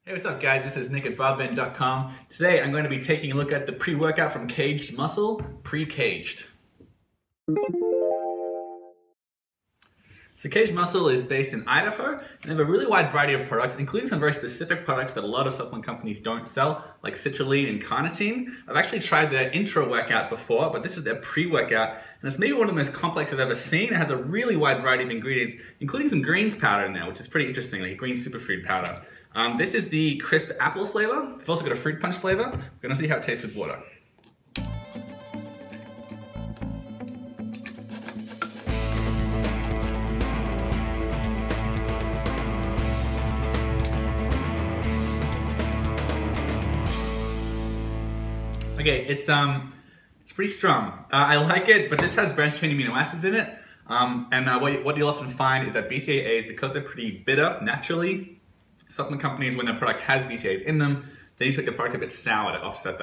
Hey, what's up guys? This is Nick at barbend.com. Today I'm going to be taking a look at the pre-workout from Kaged Muscle Pre-Kaged. So Kaged Muscle is based in Idaho and they have a really wide variety of products, including some very specific products that a lot of supplement companies don't sell, like citrulline and carnitine. I've actually tried their intro workout before, but this is their pre-workout, and it's maybe one of the most complex I've ever seen. It has a really wide variety of ingredients, including some greens powder in there, which is pretty interesting, like green superfood powder. This is the crisp apple flavor. I've also got a fruit punch flavor. We're gonna see how it tastes with water. Okay, it's pretty strong. I like it, but this has branched-chain amino acids in it. What you'll often find is that BCAAs, because they're pretty bitter naturally, supplement companies, when their product has BCAAs in them, they need to make the product a bit sour to offset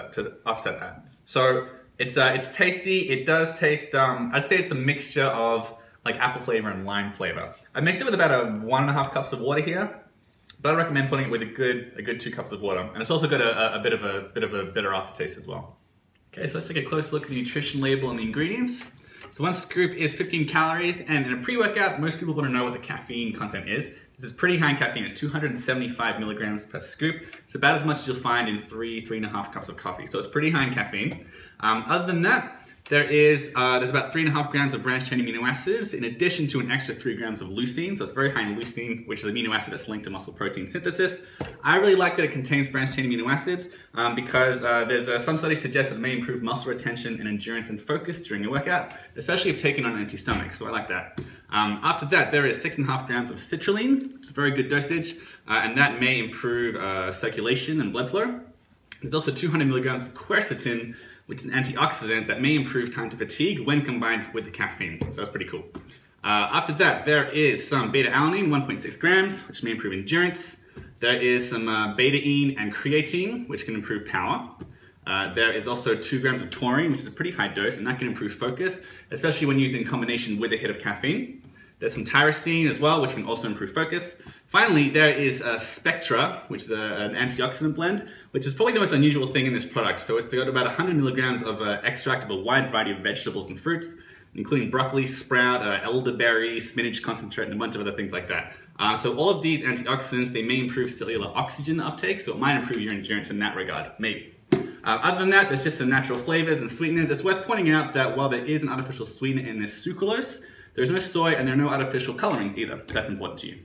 that. So it's tasty. It does taste. I'd say it's a mixture of like apple flavor and lime flavor. I mix it with about 1.5 cups of water here, but I recommend putting it with a good 2 cups of water. And it's also got a bit of a bitter aftertaste as well. Okay, so let's take a close look at the nutrition label and the ingredients. So one scoop is 15 calories, and in a pre-workout, most people want to know what the caffeine content is. This is pretty high in caffeine. It's 275 milligrams per scoop. It's about as much as you'll find in 3.5 cups of coffee. So it's pretty high in caffeine. Other than that, there's about 3.5 grams of branched-chain amino acids, in addition to an extra 3 grams of leucine. So it's very high in leucine, which is an amino acid that's linked to muscle protein synthesis. I really like that it contains branched-chain amino acids because there's some studies suggest that it may improve muscle retention and endurance and focus during a workout, especially if taken on an empty stomach. So I like that. After that, there is 6.5 grams of citrulline, which is a very good dosage, and that may improve circulation and blood flow. There's also 200 milligrams of quercetin, which is an antioxidant that may improve time to fatigue when combined with the caffeine. So that's pretty cool. After that, there is some beta-alanine, 1.6 grams, which may improve endurance. There is some beta-ine and creatine, which can improve power. There is also 2 grams of taurine, which is a pretty high dose, and that can improve focus, especially when used in combination with a hit of caffeine. There's some tyrosine as well, which can also improve focus. Finally, there is Spectra, which is an antioxidant blend, which is probably the most unusual thing in this product. So it's got about 100 milligrams of extract of a wide variety of vegetables and fruits, including broccoli, sprout, elderberry, spinach concentrate, and a bunch of other things like that. So all of these antioxidants, they may improve cellular oxygen uptake, so it might improve your endurance in that regard, maybe. Other than that, there's just some natural flavors and sweeteners. It's worth pointing out that while there is an artificial sweetener in this sucralose, there's no soy and there are no artificial colorings either, if that's important to you.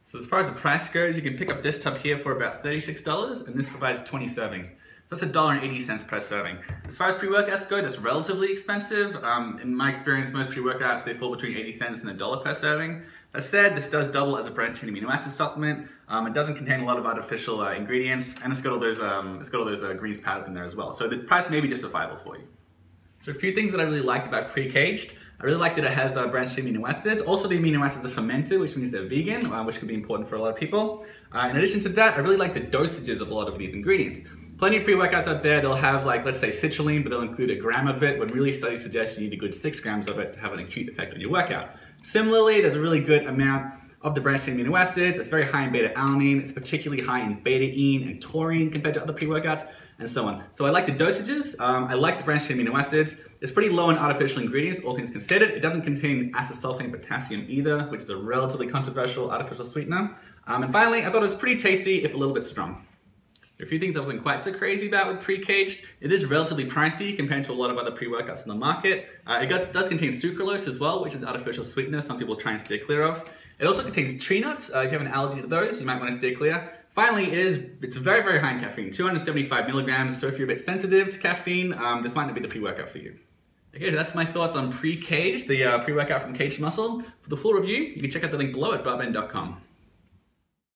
So as far as the price goes, you can pick up this tub here for about $36, and this provides 20 servings. That's $1.80 per serving. As far as pre-workouts go, that's relatively expensive. In my experience, most pre-workouts, they fall between 80 cents and $1 per serving. That said, this does double as a branched-chain amino acid supplement. It doesn't contain a lot of artificial ingredients, and it's got all those greens powders in there as well. So the price may be justifiable for you. So a few things that I really liked about Pre-Kaged. I really like that it has branched-chain amino acids. Also, the amino acids are fermented, which means they're vegan, which could be important for a lot of people. In addition to that, I really like the dosages of a lot of these ingredients. Plenty of pre-workouts out there, they'll have like, let's say citrulline, but they'll include 1 gram of it, when really studies suggest you need a good 6 grams of it to have an acute effect on your workout. Similarly, there's a really good amount of the branched-chain amino acids. It's very high in beta-alanine. It's particularly high in beta-ine and taurine compared to other pre-workouts, and so on. So I like the dosages. I like the branched-chain amino acids. It's pretty low in artificial ingredients, all things considered. It doesn't contain acesulfame potassium either, which is a relatively controversial artificial sweetener. And finally, I thought it was pretty tasty, if a little bit strong. A few things I wasn't quite so crazy about with Pre-Kaged. It is relatively pricey compared to a lot of other pre-workouts in the market. It does contain sucralose as well, which is an artificial sweetener some people try and steer clear of. It also contains tree nuts. If you have an allergy to those, you might want to steer clear. Finally, it's very, very high in caffeine, 275 milligrams. So if you're a bit sensitive to caffeine, this might not be the pre-workout for you. Okay, so that's my thoughts on Pre-Kaged, the pre-workout from Kaged Muscle. For the full review, you can check out the link below at barbend.com.